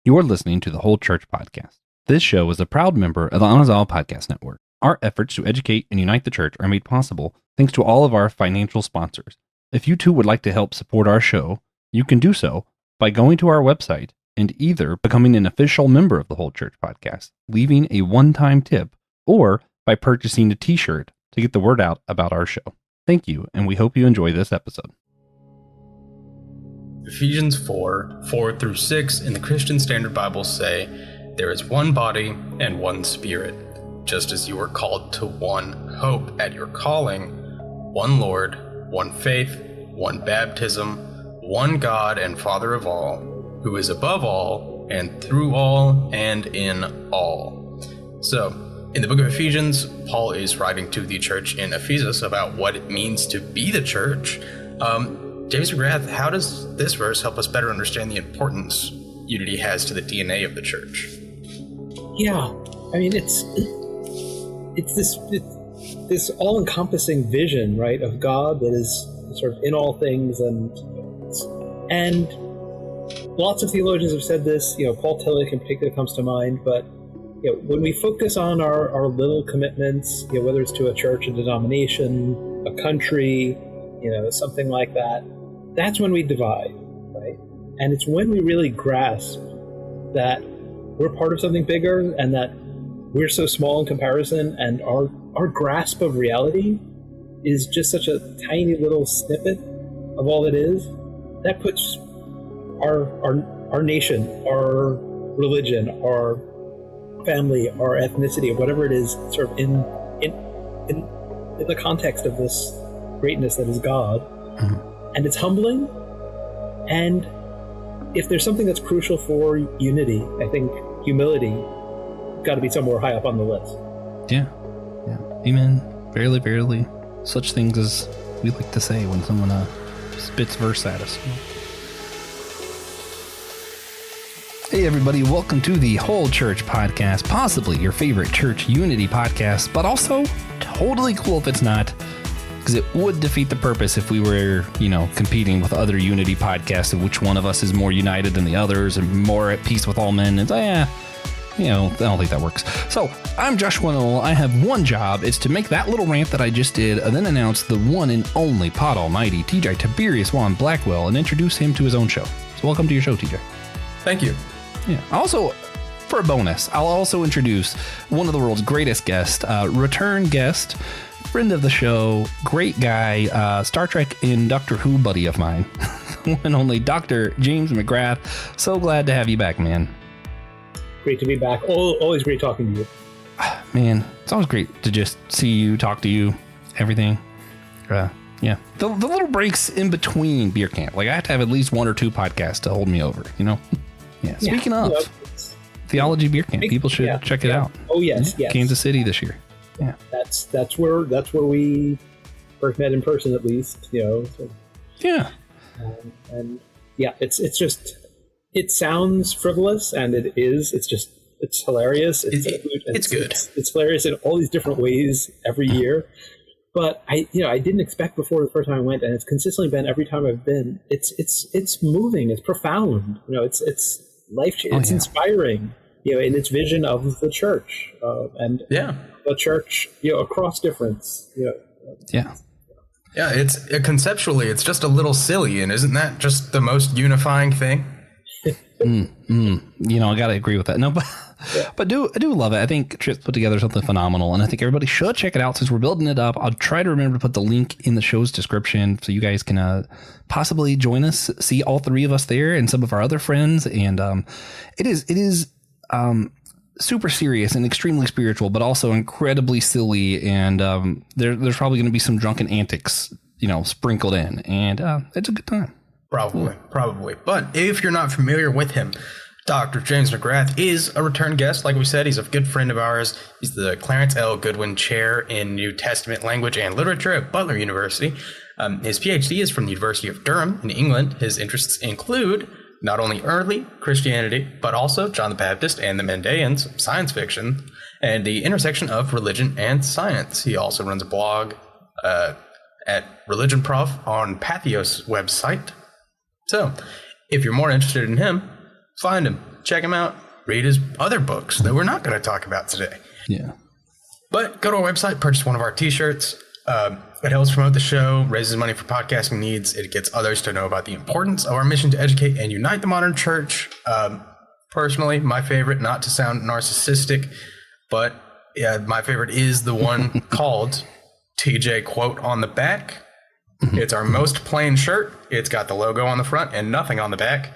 You're listening to the Whole Church Podcast. This show is a proud member of the Anazal Podcast Network. Our efforts to educate and unite the church are made possible thanks to all of our financial sponsors. If you too would like to help support our show, you can do so by going to our website and either becoming an official member of the Whole Church Podcast, leaving a one-time tip, or by purchasing a t-shirt to get the word out about our show. Thank you, and we hope you enjoy this episode. Ephesians 4:4-6 in the Christian Standard Bible say, "There is one body and one Spirit, just as you were called to one hope at your calling, one Lord, one faith, one baptism, one God and Father of all, who is above all, and through all, and in all." So, in the book of Ephesians, Paul is writing to the church in Ephesus about what it means to be the church. James McGrath, how does this verse help us better understand the importance unity has to the DNA of the church? Yeah, I mean, it's this all-encompassing vision, right, of God that is sort of in all things, and lots of theologians have said this. Paul Tillich in particular comes to mind, but when we focus on our little commitments, whether it's to a church, a denomination, a country, something like that, that's when we divide, right? And it's when we really grasp that we're part of something bigger and that we're so small in comparison, and our grasp of reality is just such a tiny little snippet of all it is, that puts our nation, our religion, our family, our ethnicity, or whatever it is, sort of in the context of this greatness that is God. Mm-hmm. And it's humbling. And if there's something that's crucial for unity, I think humility got to be somewhere high up on the list. Yeah. Amen. Verily, verily. Such things as we like to say when someone spits verse at us. Hey everybody, welcome to the Whole Church Podcast, possibly your favorite church unity podcast, but also totally cool if it's not, because it would defeat the purpose if we were, competing with other unity podcasts of which one of us is more united than the others and more at peace with all men. And I don't think that works. So I'm Joshua Noel. I have one job. It's to make that little rant that I just did and then announce the one and only Pod Almighty, TJ Tiberius Juan Blackwell, and introduce him to his own show. So welcome to your show, TJ. Thank you. Yeah. Also, for a bonus, I'll also introduce one of the world's greatest guests, return guest, friend of the show, great guy, Star Trek and Doctor Who buddy of mine, one and only Dr. James McGrath. So glad to have you back, man. Great to be back. Always great talking to you. Man, it's always great to just see you, talk to you, everything. Yeah. The little breaks in between beer camp. Like, I have to have at least one or two podcasts to hold me over, Yeah. Speaking of Theology Beer Camp, people should check it out. Oh yes, yes. Kansas City this year. Yeah. That's where we first met in person, at least. So. Yeah. And yeah, it's just, it sounds frivolous, and it is. It's hilarious. It's good. It's hilarious in all these different ways every year. But I didn't expect before the first time I went, and it's consistently been every time I've been. It's moving. It's profound. It's life-changing. It's inspiring. In its vision of the church, and the church, across difference. Yeah. It's conceptually, it's just a little silly, and isn't that just the most unifying thing? I gotta agree with that. No, but I do love it. I think Trip's put together something phenomenal, and I think everybody should check it out since we're building it up. I'll try to remember to put the link in the show's description so you guys can possibly join us, see all three of us there and some of our other friends. And it is super serious and extremely spiritual, but also incredibly silly. And there's probably going to be some drunken antics, sprinkled in, and it's a good time. Probably. But if you're not familiar with him, Dr. James McGrath is a return guest. Like we said, he's a good friend of ours. He's the Clarence L. Goodwin Chair in New Testament Language and Literature at Butler University. His PhD is from the University of Durham in England. His interests include not only early Christianity, but also John the Baptist and the Mandaeans, science fiction, and the intersection of religion and science. He also runs a blog at Religion Prof on Patheos website. So, if you're more interested in him, find him, check him out, read his other books that we're not going to talk about today. Yeah. But go to our website, purchase one of our t-shirts. It helps promote the show, raises money for podcasting needs. It gets others to know about the importance of our mission to educate and unite the modern church. Personally, my favorite, not to sound narcissistic, but my favorite is the one called TJ quote on the back. It's our most plain shirt. It's got the logo on the front and nothing on the back.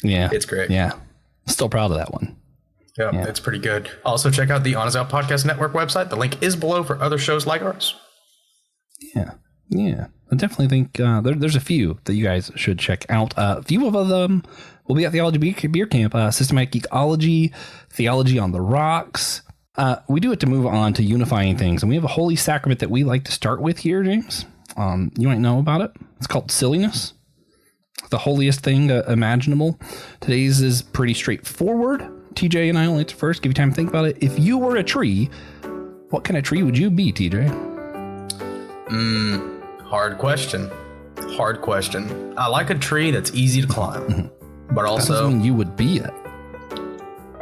Yeah. It's great. Yeah. Still proud of that one. Yeah, it's pretty good. Also, check out the Honest Out Podcast Network website. The link is below for other shows like ours. Yeah. I definitely think there's a few that you guys should check out. A few of them will be at Theology Beer Camp, Systematic Ecology, Theology on the Rocks. We do it to move on to unifying things, and we have a holy sacrament that we like to start with here, James. You might know about it. It's called silliness. The holiest thing imaginable. Today's is pretty straightforward. TJ and I will answer first. Give you time to think about it. If you were a tree, what kind of tree would you be, TJ? Hard question. I like a tree that's easy to climb, but also... That doesn't mean you would be it.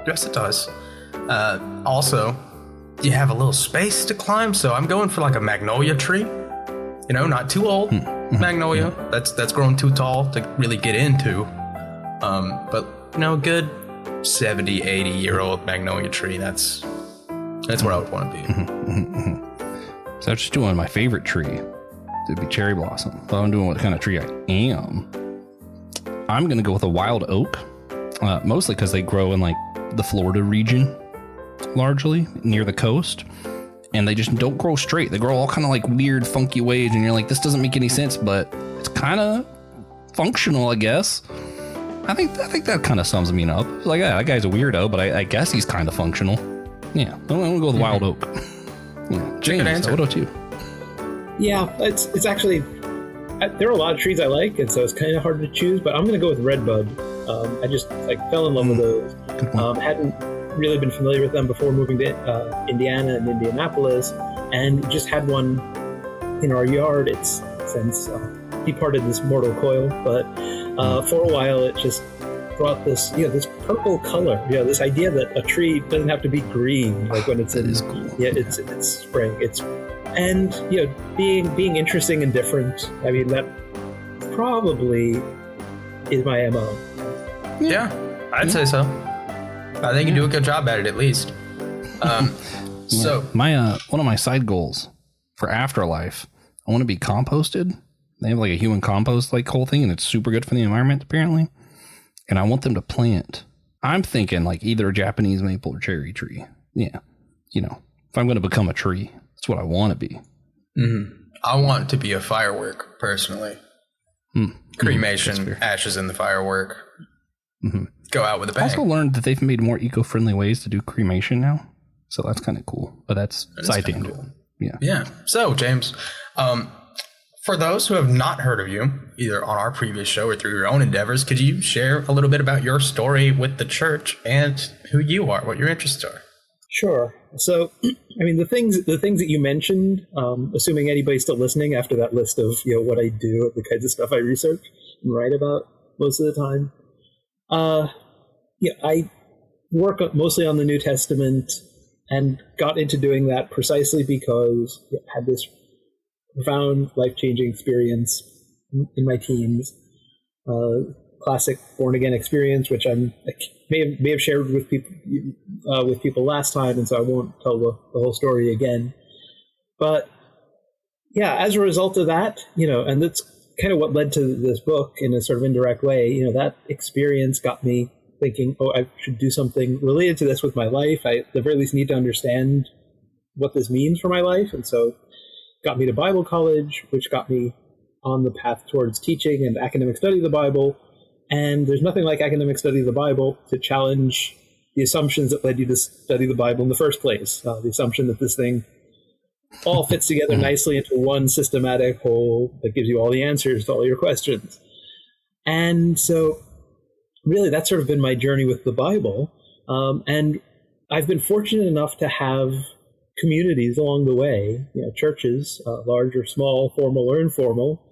Yes, it does. Also, you have a little space to climb, so I'm going for like a magnolia tree. You know, not too old. Magnolia. That's grown too tall to really get into. But, you know, a good 70, 80-year-old magnolia tree. That's where I would want to be. So I'm just doing my favorite tree. It'd be cherry blossom. But I'm doing what kind of tree I am. I'm going to go with a wild oak. Mostly because they grow in like the Florida region, largely near the coast. And they just don't grow straight. They grow all kind of like weird, funky ways. And you're like, this doesn't make any sense, but it's kind of functional, I guess. I think that kind of sums me up. It's like, yeah, that guy's a weirdo, but I guess he's kind of functional. Yeah, I'm going to go with wild oak. Yeah. James, what about you? Yeah, it's actually, there are a lot of trees I like, and so it's kind of hard to choose, but I'm going to go with redbud. I just fell in love with those. Hadn't really been familiar with them before moving to Indiana and Indianapolis, and just had one in our yard. It's since departed this mortal coil, but for a while it just brought this, this purple color. This idea that a tree doesn't have to be green, like when it's in. Cool. Yeah, it's spring. And being interesting and different. I mean, that probably is my MO. Yeah, I'd say so. I think you do a good job at it, at least. So my one of my side goals for Afterlife, I want to be composted. They have like a human compost like whole thing, and it's super good for the environment apparently. And I want them to plant. I'm thinking like either a Japanese maple or cherry tree. Yeah, if I'm going to become a tree, that's what I want to be. I want to be a firework personally. Cremation, ashes in the firework. Go out with a bang. I also learned that they've made more eco-friendly ways to do cremation now, so that's kind of cool. But that's side tangent. Cool. Yeah. So, James, for those who have not heard of you, either on our previous show or through your own endeavors, could you share a little bit about your story with the church and who you are, what your interests are? Sure. So, I mean, the things that you mentioned, assuming anybody's still listening after that list of what I do, the kinds of stuff I research and write about most of the time. I work mostly on the New Testament and got into doing that precisely because I had this profound life-changing experience in my teens, classic born-again experience, which I may have shared with people last time, and so I won't tell the whole story again. But yeah, as a result of that, and that's kind of what led to this book in a sort of indirect way. That experience got me thinking, I should do something related to this with my life. I, at the very least, need to understand what this means for my life. And so got me to Bible college, which got me on the path towards teaching and academic study of the Bible. And there's nothing like academic study of the Bible to challenge the assumptions that led you to study the Bible in the first place. The assumption that this thing all fits together nicely into one systematic whole that gives you all the answers to all your questions. And so really that's sort of been my journey with the Bible. And I've been fortunate enough to have communities along the way, churches, large or small, formal or informal,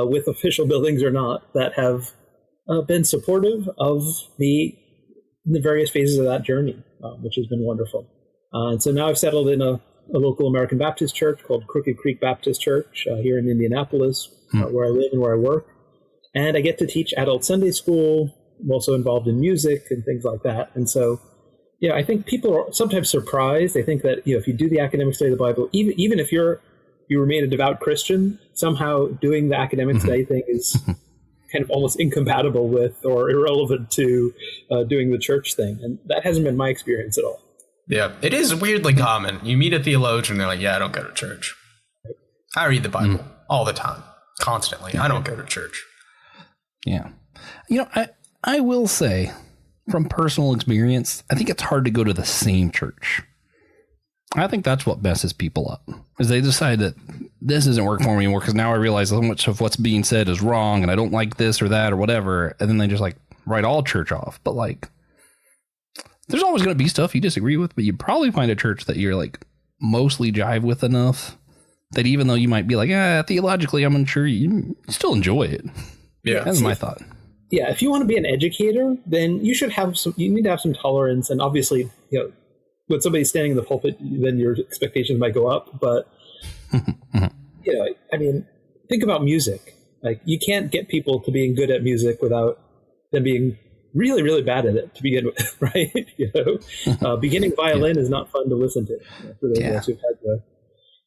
with official buildings or not, that have been supportive of me in the various phases of that journey, which has been wonderful. And so now I've settled in a local American Baptist church called Crooked Creek Baptist Church here in Indianapolis, where I live and where I work. And I get to teach adult Sunday school. I'm also involved in music and things like that. And so, yeah, I think people are sometimes surprised. They think that, if you do the academic study of the Bible, even if you remain a devout Christian, somehow doing the academic study thing is kind of almost incompatible with or irrelevant to doing the church thing. And that hasn't been my experience at all. Yeah, it is weirdly common. You meet a theologian, and they're like, yeah, I don't go to church. I read the Bible all the time, constantly. I don't go to church. Yeah. I will say, from personal experience, I think it's hard to go to the same church. I think that's what messes people up, is they decide that this isn't working for me anymore because now I realize so much of what's being said is wrong and I don't like this or that or whatever. And then they just write all church off. But there's always going to be stuff you disagree with, but you probably find a church that you're mostly jive with enough that even though you might be theologically, I'm unsure, you still enjoy it. Yeah. That's my thought. Yeah. If you want to be an educator, then you need to have some tolerance. And obviously, when somebody's standing in the pulpit, then your expectations might go up. But, think about music. You can't get people to being good at music without them being really, really bad at it to begin with, right? Beginning violin is not fun to listen to for those of us who've had the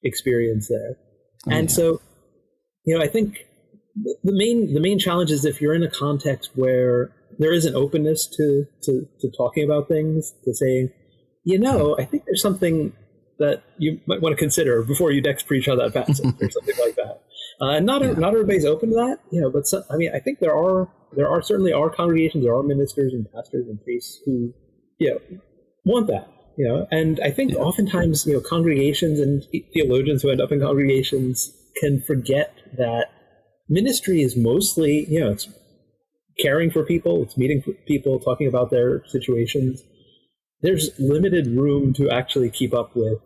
experience there. And so, I think the main challenge is if you're in a context where there is an openness to talking about things, to saying, I think there's something that you might want to consider before you next preach on that passage or something like that. And not everybody's open to that, but I think there are certainly congregations, there are ministers and pastors and priests who, want that, and I think oftentimes, congregations and theologians who end up in congregations can forget that ministry is mostly, it's caring for people, it's meeting people, talking about their situations. There's limited room to actually keep up with,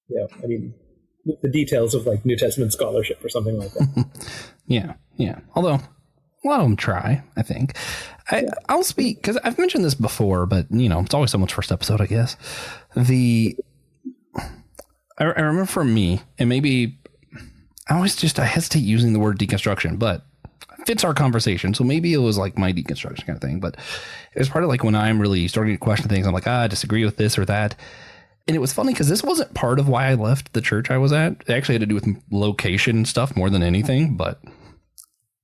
the details of New Testament scholarship or something like that. Yeah. Although a lot of them try, I think. I'll speak because I've mentioned this before, but it's always someone's first episode, I guess. I remember for me, and maybe I hesitate using the word deconstruction, but it fits our conversation. So maybe it was my deconstruction kind of thing, but it was part of when I'm really starting to question things. I'm I disagree with this or that. And it was funny because this wasn't part of why I left the church I was at. It actually had to do with location stuff more than anything, but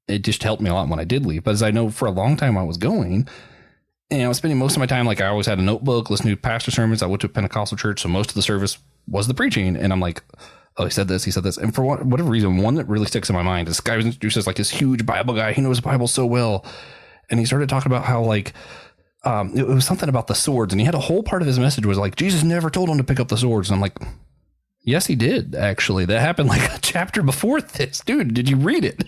it just helped me a lot when I did leave. But as I know, for a long time I was going, and I was spending most of my time, I always had a notebook, listening to pastor sermons. I went to a Pentecostal church, so most of the service was the preaching. And I'm oh, he said this. And for whatever reason, one that really sticks in my mind, this guy was introduced as this huge Bible guy. He knows the Bible so well. And he started talking about how it was something about the swords. And he had a whole part of his message was Jesus never told him to pick up the swords. And I'm yes, he did. Actually, that happened a chapter before this. Dude, did you read it?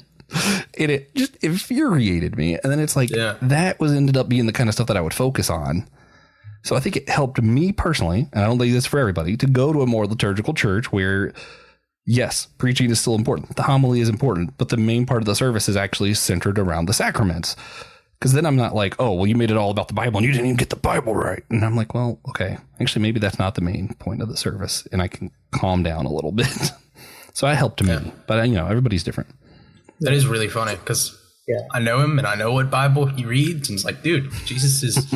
And it just infuriated me. And then it's that ended up being the kind of stuff that I would focus on. So I think it helped me personally, and I don't think this for everybody, to go to a more liturgical church where, yes, preaching is still important. The homily is important, but the main part of the service is actually centered around the sacraments. Because then I'm not oh, well, you made it all about the Bible and you didn't even get the Bible right. And I'm well, okay, actually, maybe that's not the main point of the service, and I can calm down a little bit. So I helped me, but everybody's different. That is really funny because I know him and I know what Bible he reads, and it's dude, Jesus'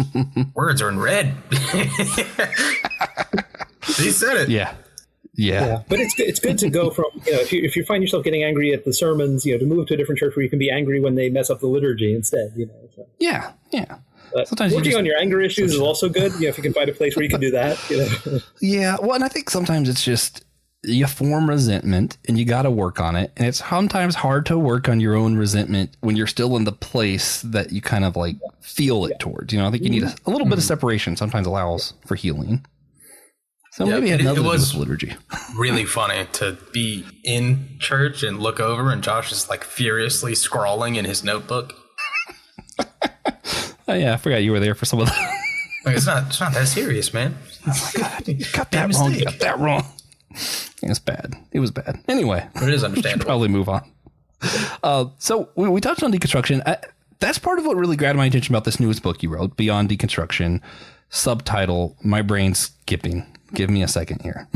words are in red. He said it. Yeah. But it's good to go from, if you find yourself getting angry at the sermons, to move to a different church where you can be angry when they mess up the liturgy instead. So. Yeah. But sometimes working on your anger issues is also good. If you can find a place where you can do that. Yeah. Well, and I think sometimes it's just you form resentment and you got to work on it. And it's sometimes hard to work on your own resentment when you're still in the place that you kind of feel it towards. I think you need a little bit of separation sometimes allows for healing. So maybe it was liturgy. Really funny to be in church and look over and Josh is furiously scrawling in his notebook. Oh yeah, I forgot you were there for some of that. It's not that serious, man. Oh my God, you got that wrong. You got that wrong. It's bad. It was bad. Anyway, but it is understandable. Probably move on. So we touched on deconstruction. that's part of what really grabbed my attention about this newest book you wrote, Beyond Deconstruction. Subtitle, my brain's skipping. Give me a second here.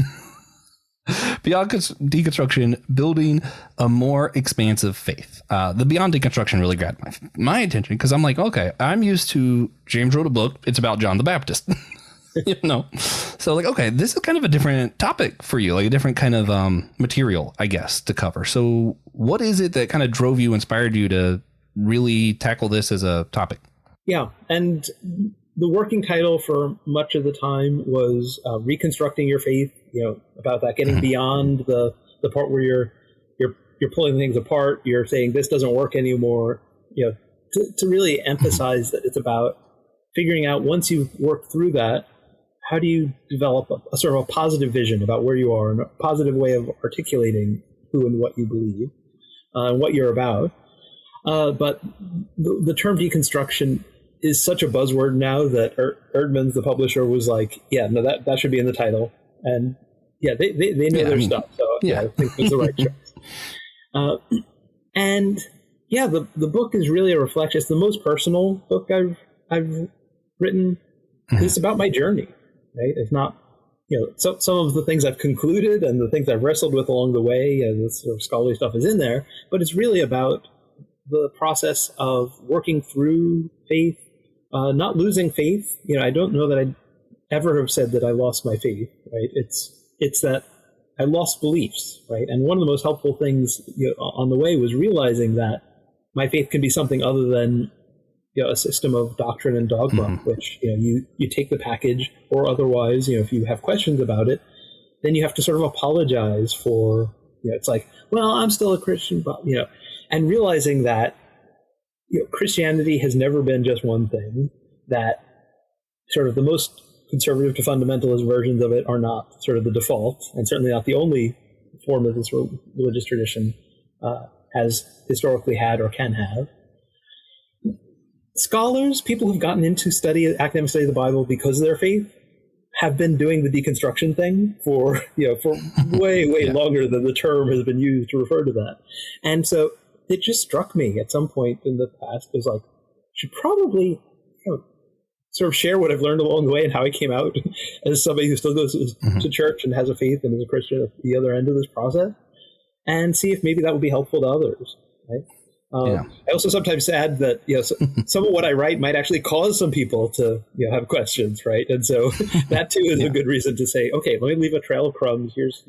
Beyond Deconstruction, Building a More Expansive Faith. The Beyond Deconstruction really grabbed my attention because I'm like, okay, I'm used to James wrote a book. It's about John the Baptist. You know, so like, okay, this is kind of a different topic for you, like a different kind of material, I guess, to cover. So what is it that kind of drove you, inspired you to really tackle this as a topic? Yeah. And the working title for much of the time was Reconstructing Your Faith, you know, about that, getting beyond the part where you're pulling things apart, you're saying this doesn't work anymore, you know, to really emphasize that it's about figuring out, once you've worked through that, how do you develop a sort of a positive vision about where you are and a positive way of articulating who and what you believe and what you're about. But the term deconstruction is such a buzzword now that Erdman's, the publisher, was like, yeah, no, that should be in the title. And yeah, they know their stuff. So yeah, I think it's the right choice. And yeah, the book is really a reflection. It's the most personal book I've written. It's about my journey, right? It's not, you know, some of the things I've concluded and the things I've wrestled with along the way, and the sort of scholarly stuff is in there, but it's really about the process of working through faith, not losing faith. You know, I don't know that I'd ever have said that I lost my faith, right? It's that I lost beliefs, right? And one of the most helpful things, you know, on the way was realizing that my faith can be something other than, you know, a system of doctrine and dogma, which, you know, you take the package, or otherwise, you know, if you have questions about it, then you have to sort of apologize for, you know, it's like, well, I'm still a Christian, but, you know, and realizing that, you know, Christianity has never been just one thing, that sort of the most conservative to fundamentalist versions of it are not sort of the default, and certainly not the only form that this religious tradition has historically had or can have. Scholars, people who've gotten into academic study of the Bible because of their faith, have been doing the deconstruction thing for way longer than the term has been used to refer to that. And so it just struck me at some point in the past, it was like, should probably, you know, sort of share what I've learned along the way and how I came out as somebody who still goes to church and has a faith and is a Christian at the other end of this process, and see if maybe that would be helpful to others, right? I also sometimes add that, you know, some of what I write might actually cause some people to, you know, have questions, right? And so that too is a good reason to say, okay, let me leave a trail of crumbs. Here's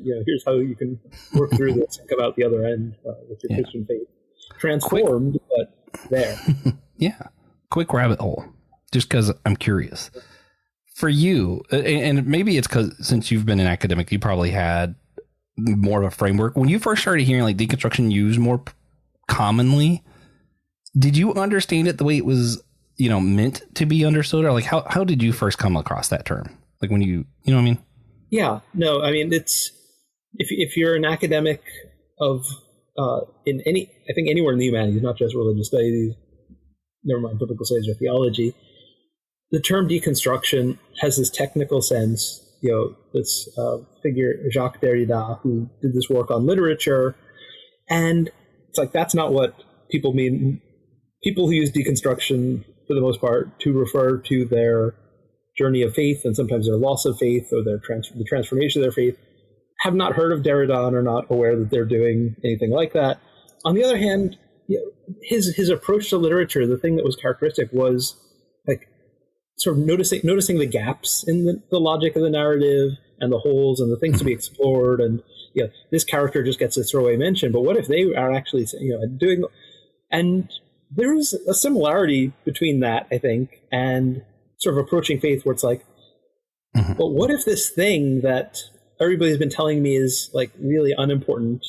how you can work through this and come out the other end with your Christian faith transformed, but there. Quick rabbit hole, just because I'm curious. For you, and maybe it's because since you've been an academic, you probably had more of a framework. When you first started hearing like deconstruction used more commonly, did you understand it the way it was, you know, meant to be understood, or like how did you first come across that term? Like when you know what I mean? Yeah, no, I mean, it's if you're an academic of in any, I think anywhere in the humanities, not just religious studies, never mind biblical studies or theology, the term deconstruction has this technical sense. You know, this figure Jacques Derrida, who did this work on literature, and it's like, that's not what people mean. People who use deconstruction, for the most part, to refer to their journey of faith and sometimes their loss of faith or the transformation of their faith, have not heard of Derrida and are not aware that they're doing anything like that. On the other hand, you know, his approach to literature, the thing that was characteristic was like sort of noticing the gaps in the logic of the narrative and the holes and the things to be explored. And, you know, this character just gets a throwaway mention, but what if they are actually, you know, doing, and there is a similarity between that, I think, and sort of approaching faith where it's like, well, what if this thing that everybody's been telling me is like really unimportant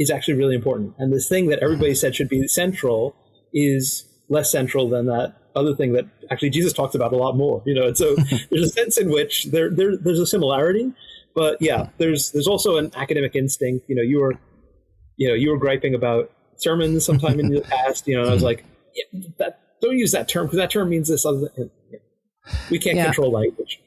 is actually really important, and this thing that everybody said should be central is less central than that other thing that actually Jesus talks about a lot more, you know? And so there's a sense in which there's a similarity, but yeah, there's also an academic instinct. You know, you were griping about sermons sometime in the past, you know, and I was like, don't use that term because that term means this other thing. We can't control language.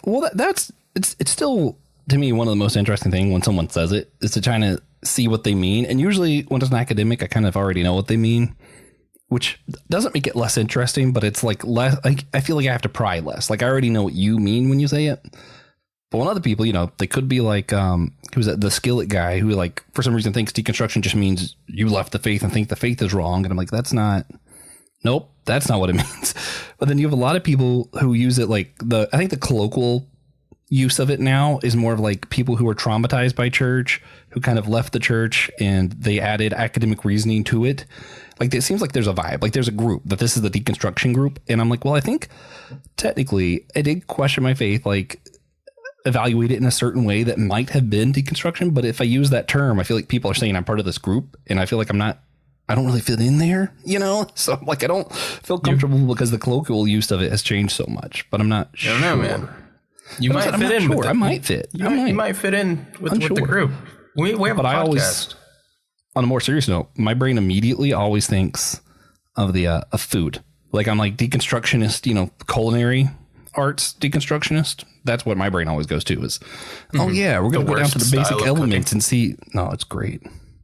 Well, it's still, to me, one of the most interesting things when someone says it is to try to see what they mean. And usually when it's an academic, I kind of already know what they mean. which doesn't make it less interesting, but it's like less, like, I feel like I have to pry less. Like, I already know what you mean when you say it. But when other people, you know, they could be like, who's that, the skillet guy who, like, for some reason thinks deconstruction just means you left the faith and think the faith is wrong. And I'm like, that's not what it means. But then you have a lot of people who use it like I think the colloquial use of it now is more of like people who are traumatized by church, who kind of left the church and they added academic reasoning to it. Like, it seems like there's a vibe, like there's a group that this is the deconstruction group. And I'm like, well, I think technically I did question my faith, like evaluate it in a certain way that might have been deconstruction. But if I use that term, I feel like people are saying I'm part of this group and I feel like I don't really fit in there, you know? So like, I don't feel comfortable because the colloquial use of it has changed so much, but I'm not sure. I don't know, man. You might fit in. I might fit. You might fit in with the group. We have a podcast. I always, on a more serious note, my brain immediately always thinks of the of food. Like, I'm like deconstructionist, you know, culinary arts deconstructionist. That's what my brain always goes to is, oh yeah, we're going to go down to the basic elements and see. No, it's great.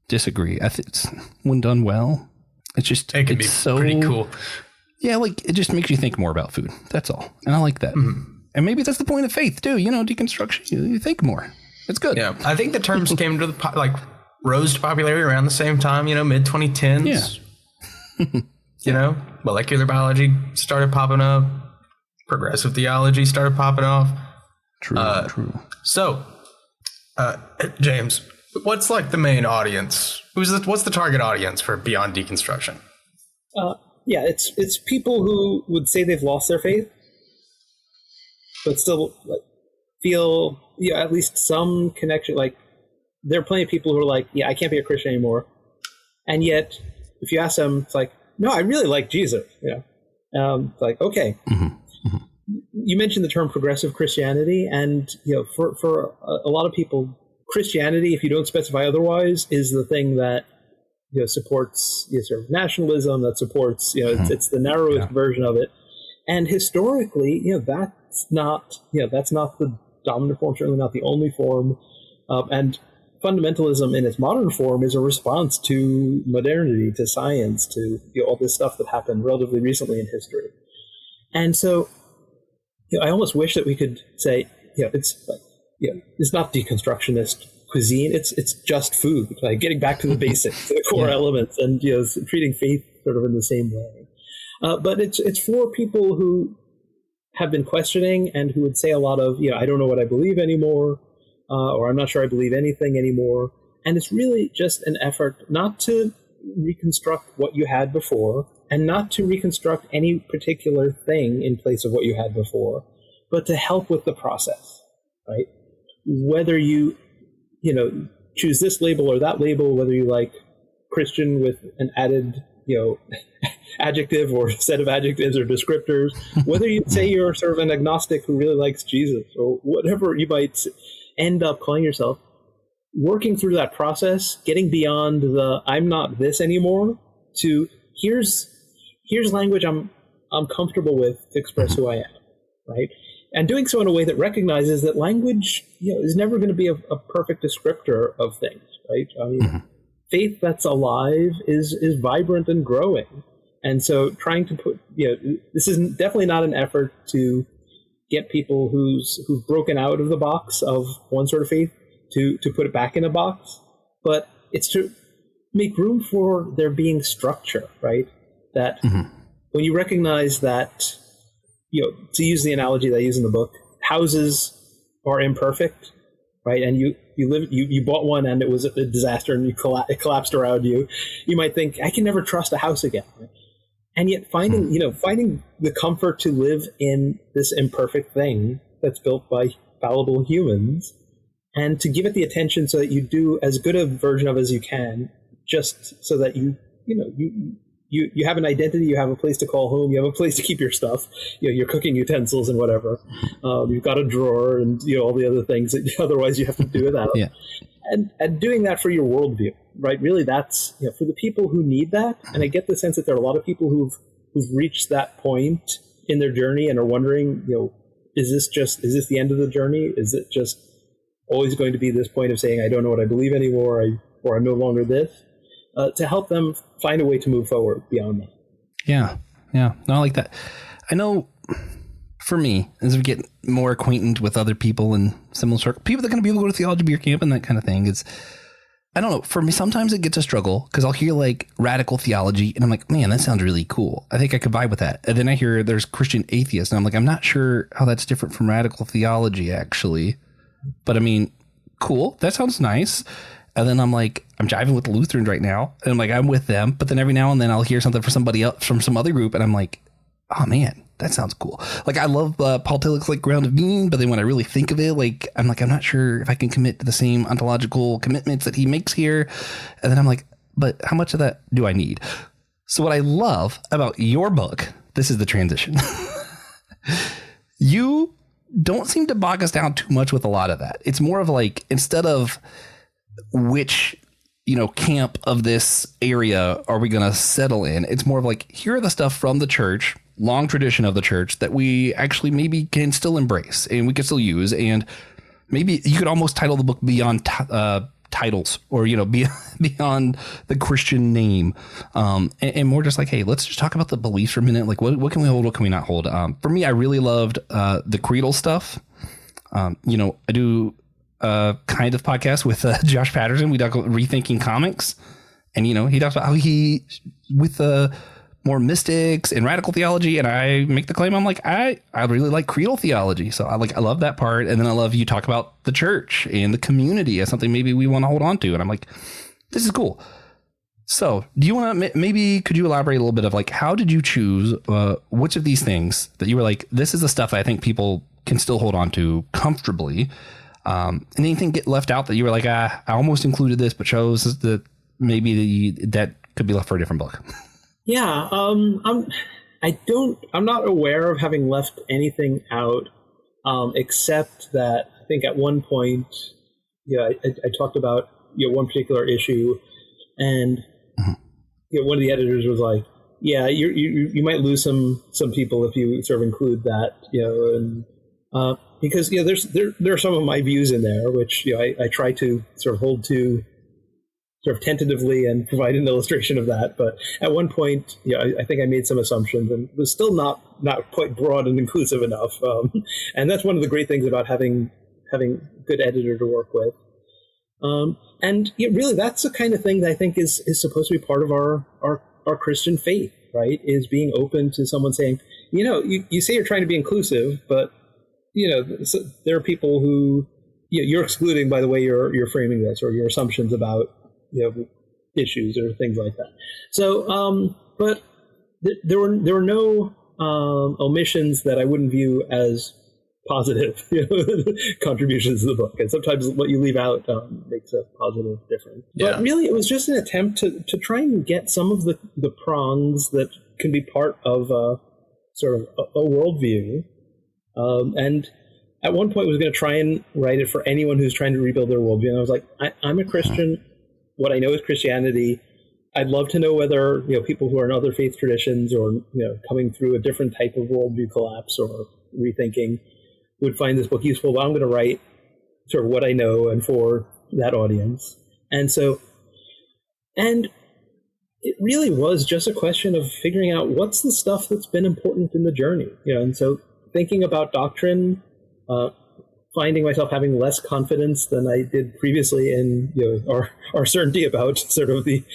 Disagree. I think it's, when done well, it's just, it can be so pretty cool. Yeah, like, it just makes you think more about food. That's all. And I like that. And maybe that's the point of faith too. You know, deconstruction, you think more. It's good. Yeah. I think the terms came to rose to popularity around the same time, you know, mid 2010s. Yeah. You know, molecular biology started popping up. Progressive theology started popping off. True. So, James, what's like the main audience? What's the target audience for Beyond Deconstruction? Yeah, it's people who would say they've lost their faith, but still feel, you know, at least some connection. Like, there are plenty of people who are like, yeah, I can't be a Christian anymore, and yet if you ask them, it's like, no, I really like Jesus. You know, it's like, okay. You mentioned the term progressive Christianity, and you know, for a lot of people, Christianity, if you don't specify otherwise, is the thing that, you know, supports, you know, sort of nationalism, that supports, you know, it's the narrowest version of it. And historically, you know, that's not the dominant form, certainly not the only form. And fundamentalism in its modern form is a response to modernity, to science, to, you know, all this stuff that happened relatively recently in history. And so, you know, I almost wish that we could say, you know, it's like, you know, it's not deconstructionist cuisine. It's just food. Like, getting back to the basics, to the core elements, and, you know, treating faith sort of in the same way. But it's for people who have been questioning and who would say a lot of, you know, I don't know what I believe anymore, or I'm not sure I believe anything anymore. And it's really just an effort not to reconstruct what you had before, and not to reconstruct any particular thing in place of what you had before, but to help with the process, right? Whether you know, choose this label or that label, whether you like Christian with an added, you know, adjective or set of adjectives or descriptors, whether you say you're sort of an agnostic who really likes Jesus, or whatever you might end up calling yourself, working through that process, getting beyond the I'm not this anymore to here's language I'm comfortable with to express who I am, right? And doing so in a way that recognizes that language, you know, is never going to be a perfect descriptor of things, right? I mean, faith that's alive is vibrant and growing. And so trying to put, you know, this is definitely not an effort to get people who've broken out of the box of one sort of faith to put it back in a box, but it's to make room for there being structure, right? That when you recognize that, you know, to use the analogy that I use in the book, houses are imperfect, right? And you bought one and it was a disaster and it collapsed around you. You might think, I can never trust a house again. Right? And yet finding the comfort to live in this imperfect thing that's built by fallible humans, and to give it the attention so that you do as good a version of it as you can, just so that you have an identity, you have a place to call home, you have a place to keep your stuff, you know, your cooking utensils and whatever. You've got a drawer and, you know, all the other things that otherwise you have to do without. Yeah. And doing that for your worldview, right? Really, that's, you know, for the people who need that. And I get the sense that there are a lot of people who've reached that point in their journey and are wondering, you know, is this the end of the journey? Is it just always going to be this point of saying, I don't know what I believe anymore, or I'm no longer this? To help them find a way to move forward beyond that. Yeah. No, I like that. I know for me, as we get more acquainted with other people in similar circles, people that kind of people go to theology beer camp and that kind of thing, is, I don't know, for me, sometimes it gets a struggle because I'll hear like radical theology and I'm like, man, that sounds really cool. I think I could vibe with that. And then I hear there's Christian atheists and I'm like, I'm not sure how that's different from radical theology, actually. But I mean, cool. That sounds nice. And then I'm like, I'm jiving with the Lutherans right now. And I'm like, I'm with them. But then every now and then I'll hear something from somebody else from some other group. And I'm like, oh man, that sounds cool. Like I love Paul Tillich's like ground of being. But then when I really think of it, like, I'm not sure if I can commit to the same ontological commitments that he makes here. And then I'm like, but how much of that do I need? So what I love about your book, this is the transition. You don't seem to bog us down too much with a lot of that. It's more of like, instead of which, camp of this area are we going to settle in, it's more of like, here are the stuff from the church, long tradition of the church, that we actually maybe can still embrace and we can still use. And maybe you could almost title the book Beyond Titles, or, beyond the Christian name, and more just like, hey, let's just talk about the beliefs for a minute. Like, what can we hold? What can we not hold? For me, I really loved the creedal stuff. I do kind of podcast with Josh Patterson. We talk about rethinking comics, and he talks about how he with more mystics and radical theology, and I make the claim, I'm like, I really like creedal theology, so I love that part. And then I love you talk about the church and the community as something maybe we want to hold on to, and I'm like, this is cool. So do you want to maybe could you elaborate a little bit of like, how did you choose which of these things that you were like, this is the stuff I think people can still hold on to comfortably? And anything get left out that you were like, I almost included this, but chose that maybe that could be left for a different book? Yeah, I'm not aware of having left anything out, except that I think at one point, I talked about one particular issue, and one of the editors was like, yeah, you might lose some people if you sort of include that, and because there are some of my views in there which I try to sort of hold to sort of tentatively and provide an illustration of that. But at one point, I think I made some assumptions and was still not quite broad and inclusive enough. And that's one of the great things about having good editor to work with. And really, that's the kind of thing that I think is supposed to be part of our Christian faith, right? Is being open to someone saying, you say you're trying to be inclusive, but there are people who you're excluding by the way you're framing this, or your assumptions about issues or things like that. So, but there were no omissions that I wouldn't view as positive contributions to the book. And sometimes what you leave out makes a positive difference. Yeah. But really, it was just an attempt to try and get some of the prongs that can be part of sort of a worldview. And at one point, I was going to try and write it for anyone who's trying to rebuild their worldview. And I was like, I'm a Christian. What I know is Christianity. I'd love to know whether people who are in other faith traditions or coming through a different type of worldview collapse or rethinking would find this book useful. But I'm going to write sort of what I know and for that audience. And it really was just a question of figuring out what's the stuff that's been important in the journey. And so thinking about doctrine, finding myself having less confidence than I did previously in our certainty about sort of the